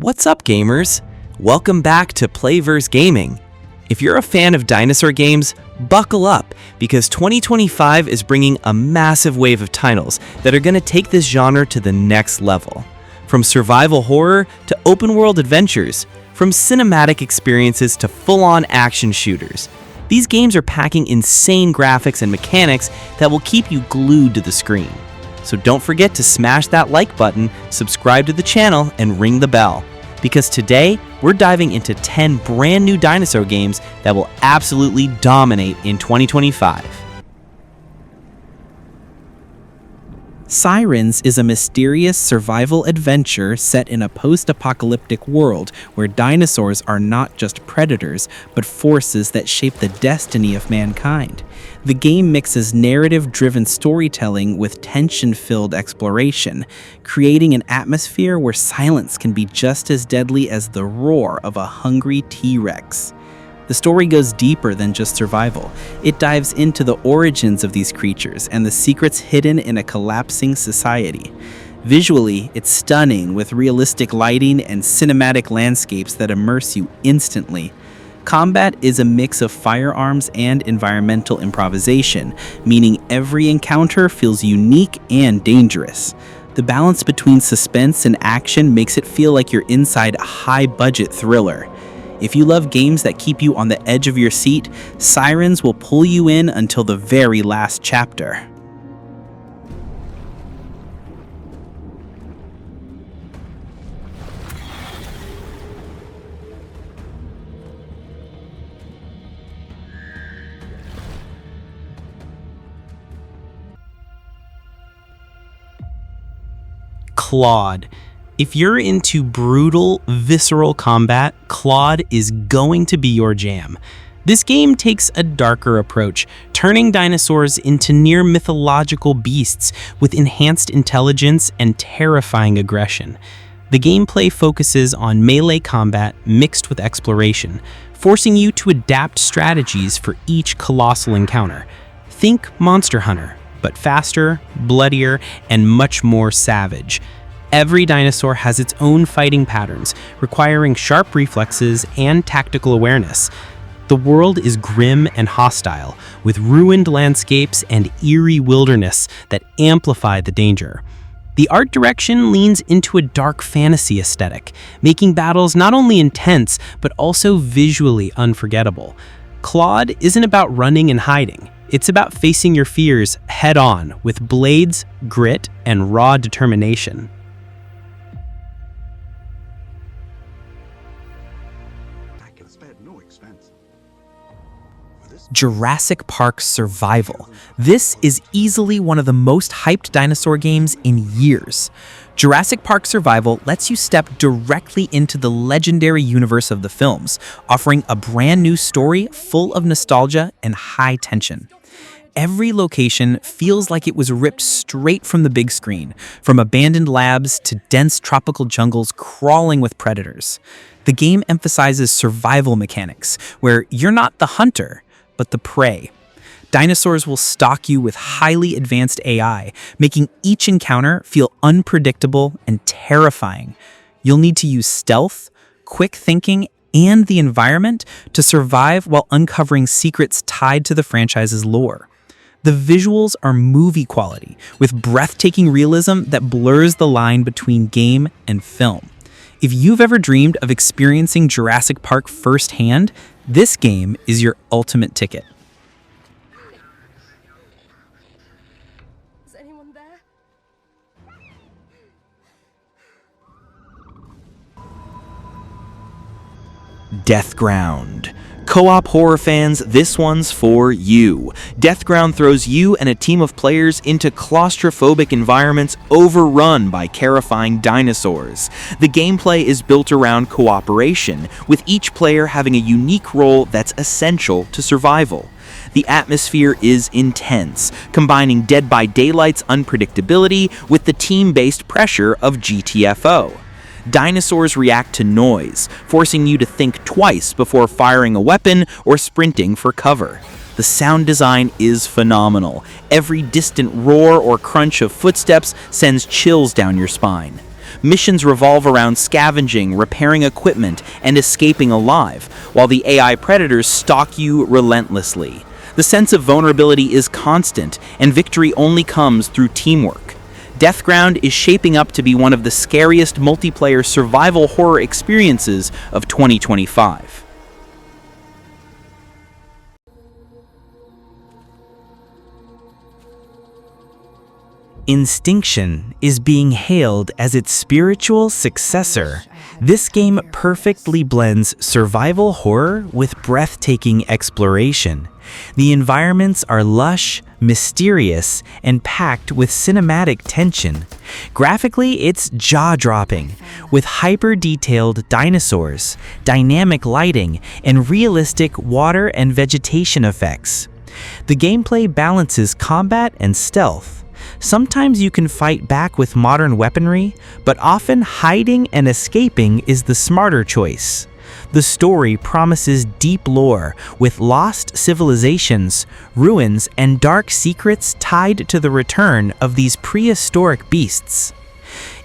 What's up, gamers? Welcome back to Playverse Gaming. If you're a fan of dinosaur games, buckle up, because 2025 is bringing a massive wave of titles that are going to take this genre to the next level. From survival horror to open-world adventures, from cinematic experiences to full-on action shooters, these games are packing insane graphics and mechanics that will keep you glued to the screen. So don't forget to smash that like button, subscribe to the channel, and ring the bell, because today we're diving into 10 brand new dinosaur games that will absolutely dominate in 2025. Sirens is a mysterious survival adventure set in a post-apocalyptic world where dinosaurs are not just predators, but forces that shape the destiny of mankind. The game mixes narrative-driven storytelling with tension-filled exploration, creating an atmosphere where silence can be just as deadly as the roar of a hungry T-Rex. The story goes deeper than just survival. It dives into the origins of these creatures and the secrets hidden in a collapsing society. Visually, it's stunning with realistic lighting and cinematic landscapes that immerse you instantly. Combat is a mix of firearms and environmental improvisation, meaning every encounter feels unique and dangerous. The balance between suspense and action makes it feel like you're inside a high-budget thriller. If you love games that keep you on the edge of your seat, Sirens will pull you in until the very last chapter. Claude. If you're into brutal, visceral combat, Claude is going to be your jam. This game takes a darker approach, turning dinosaurs into near mythological beasts with enhanced intelligence and terrifying aggression. The gameplay focuses on melee combat mixed with exploration, forcing you to adapt strategies for each colossal encounter. Think Monster Hunter, but faster, bloodier, and much more savage. Every dinosaur has its own fighting patterns, requiring sharp reflexes and tactical awareness. The world is grim and hostile, with ruined landscapes and eerie wilderness that amplify the danger. The art direction leans into a dark fantasy aesthetic, making battles not only intense, but also visually unforgettable. Claude isn't about running and hiding. It's about facing your fears head-on with blades, grit, and raw determination. Jurassic Park Survival. This is easily one of the most hyped dinosaur games in years. Jurassic Park Survival lets you step directly into the legendary universe of the films, offering a brand new story full of nostalgia and high tension. Every location feels like it was ripped straight from the big screen, from abandoned labs to dense tropical jungles crawling with predators. The game emphasizes survival mechanics, where you're not the hunter, but the prey. Dinosaurs will stalk you with highly advanced AI, making each encounter feel unpredictable and terrifying. You'll need to use stealth, quick thinking, and the environment to survive while uncovering secrets tied to the franchise's lore. The visuals are movie quality, with breathtaking realism that blurs the line between game and film. If you've ever dreamed of experiencing Jurassic Park firsthand, this game is your ultimate ticket. Is anyone there? Deathground. Co-op horror fans, this one's for you. Deathground throws you and a team of players into claustrophobic environments overrun by terrifying dinosaurs. The gameplay is built around cooperation, with each player having a unique role that's essential to survival. The atmosphere is intense, combining Dead by Daylight's unpredictability with the team-based pressure of GTFO. Dinosaurs react to noise, forcing you to think twice before firing a weapon or sprinting for cover. The sound design is phenomenal. Every distant roar or crunch of footsteps sends chills down your spine. Missions revolve around scavenging, repairing equipment, and escaping alive, while the AI predators stalk you relentlessly. The sense of vulnerability is constant, and victory only comes through teamwork. Deathground is shaping up to be one of the scariest multiplayer survival horror experiences of 2025. Instinction is being hailed as its spiritual successor. This game perfectly blends survival horror with breathtaking exploration. The environments are lush, mysterious, and packed with cinematic tension. Graphically, it's jaw-dropping, with hyper-detailed dinosaurs, dynamic lighting, and realistic water and vegetation effects. The gameplay balances combat and stealth. Sometimes you can fight back with modern weaponry, but often hiding and escaping is the smarter choice. The story promises deep lore with lost civilizations, ruins, and dark secrets tied to the return of these prehistoric beasts.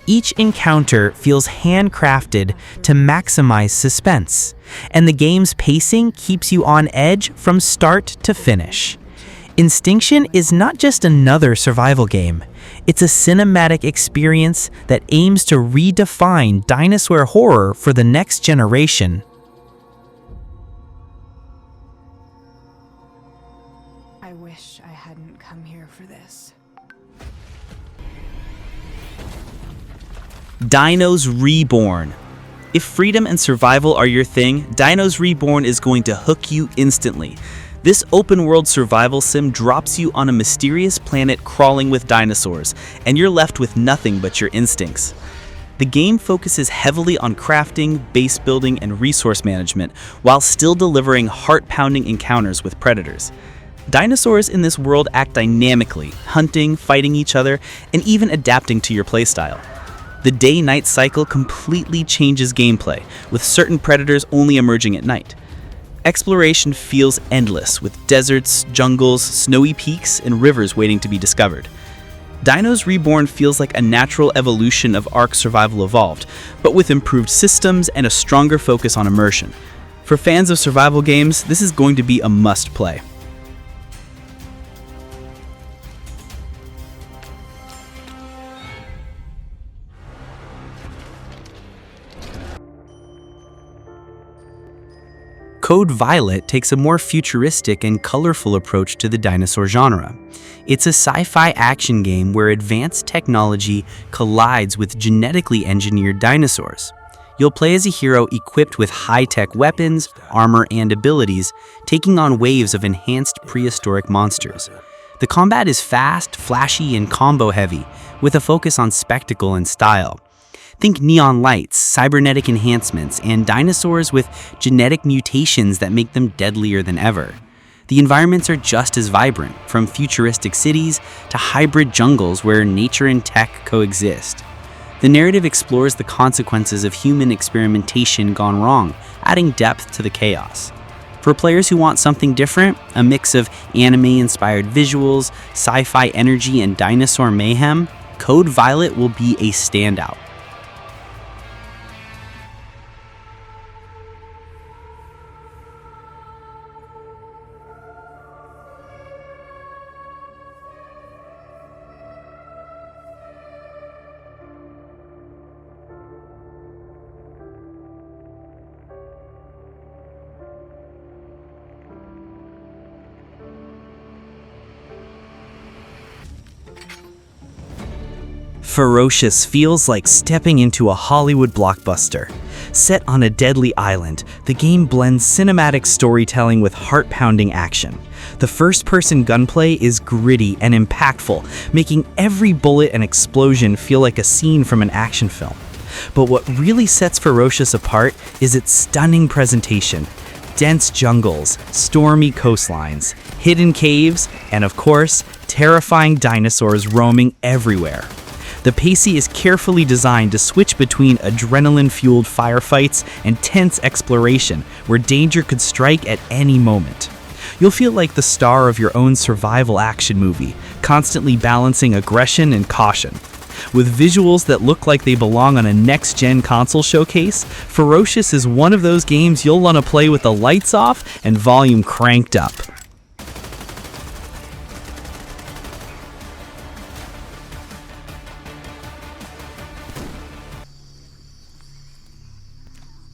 Each encounter feels handcrafted to maximize suspense, and the game's pacing keeps you on edge from start to finish. Instinction is not just another survival game. It's a cinematic experience that aims to redefine dinosaur horror for the next generation. I wish I hadn't come here for this. Dinos Reborn. If freedom and survival are your thing, Dinos Reborn is going to hook you instantly. This open-world survival sim drops you on a mysterious planet crawling with dinosaurs, and you're left with nothing but your instincts. The game focuses heavily on crafting, base building, and resource management, while still delivering heart-pounding encounters with predators. Dinosaurs in this world act dynamically, hunting, fighting each other, and even adapting to your playstyle. The day-night cycle completely changes gameplay, with certain predators only emerging at night. Exploration feels endless, with deserts, jungles, snowy peaks, and rivers waiting to be discovered. Dinos Reborn feels like a natural evolution of Ark Survival Evolved, but with improved systems and a stronger focus on immersion. For fans of survival games, this is going to be a must-play. Code Violet takes a more futuristic and colorful approach to the dinosaur genre. It's a sci-fi action game where advanced technology collides with genetically engineered dinosaurs. You'll play as a hero equipped with high-tech weapons, armor, and abilities, taking on waves of enhanced prehistoric monsters. The combat is fast, flashy, and combo-heavy, with a focus on spectacle and style. Think neon lights, cybernetic enhancements, and dinosaurs with genetic mutations that make them deadlier than ever. The environments are just as vibrant, from futuristic cities to hybrid jungles where nature and tech coexist. The narrative explores the consequences of human experimentation gone wrong, adding depth to the chaos. For players who want something different, a mix of anime-inspired visuals, sci-fi energy, and dinosaur mayhem, Code Violet will be a standout. Ferocious feels like stepping into a Hollywood blockbuster. Set on a deadly island, the game blends cinematic storytelling with heart-pounding action. The first-person gunplay is gritty and impactful, making every bullet and explosion feel like a scene from an action film. But what really sets Ferocious apart is its stunning presentation. Dense jungles, stormy coastlines, hidden caves, and of course, terrifying dinosaurs roaming everywhere. The pacing is carefully designed to switch between adrenaline-fueled firefights and tense exploration, where danger could strike at any moment. You'll feel like the star of your own survival action movie, constantly balancing aggression and caution. With visuals that look like they belong on a next-gen console showcase, Ferocious is one of those games you'll want to play with the lights off and volume cranked up.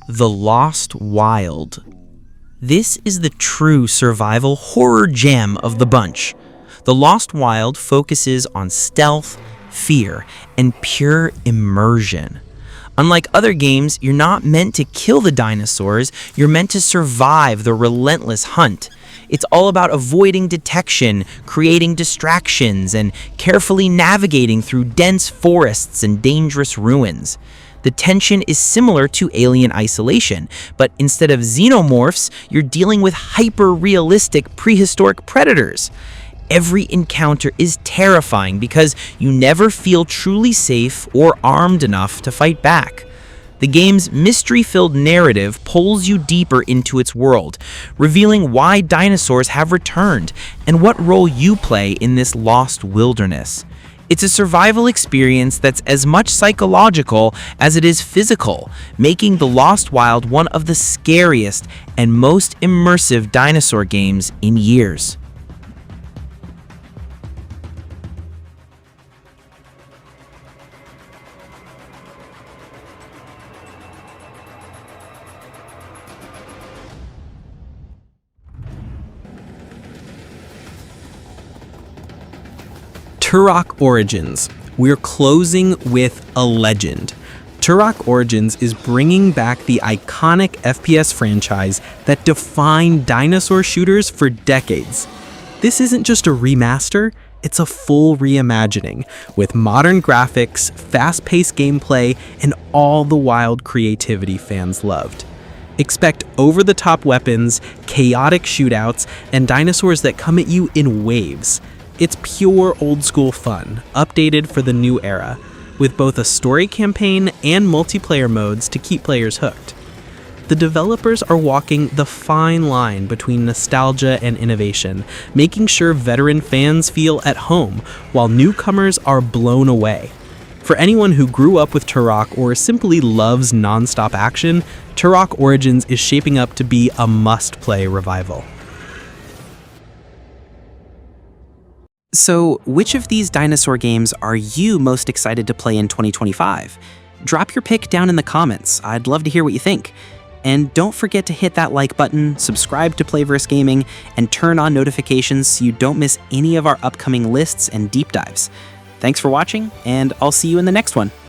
The Lost Wild. This is the true survival horror gem of the bunch. The Lost Wild focuses on stealth, fear, and pure immersion. Unlike other games, you're not meant to kill the dinosaurs, you're meant to survive the relentless hunt. It's all about avoiding detection, creating distractions, and carefully navigating through dense forests and dangerous ruins. The tension is similar to Alien Isolation, but instead of xenomorphs, you're dealing with hyper-realistic prehistoric predators. Every encounter is terrifying because you never feel truly safe or armed enough to fight back. The game's mystery-filled narrative pulls you deeper into its world, revealing why dinosaurs have returned and what role you play in this lost wilderness. It's a survival experience that's as much psychological as it is physical, making The Lost Wild one of the scariest and most immersive dinosaur games in years. Turok Origins. We're closing with a legend. Turok Origins is bringing back the iconic FPS franchise that defined dinosaur shooters for decades. This isn't just a remaster, it's a full reimagining, with modern graphics, fast-paced gameplay, and all the wild creativity fans loved. Expect over-the-top weapons, chaotic shootouts, and dinosaurs that come at you in waves. It's pure old-school fun, updated for the new era, with both a story campaign and multiplayer modes to keep players hooked. The developers are walking the fine line between nostalgia and innovation, making sure veteran fans feel at home, while newcomers are blown away. For anyone who grew up with Turok or simply loves non-stop action, Turok Origins is shaping up to be a must-play revival. So, which of these dinosaur games are you most excited to play in 2025? Drop your pick down in the comments. I'd love to hear what you think. And don't forget to hit that like button, subscribe to Playverse Gaming, and turn on notifications so you don't miss any of our upcoming lists and deep dives. Thanks for watching, and I'll see you in the next one.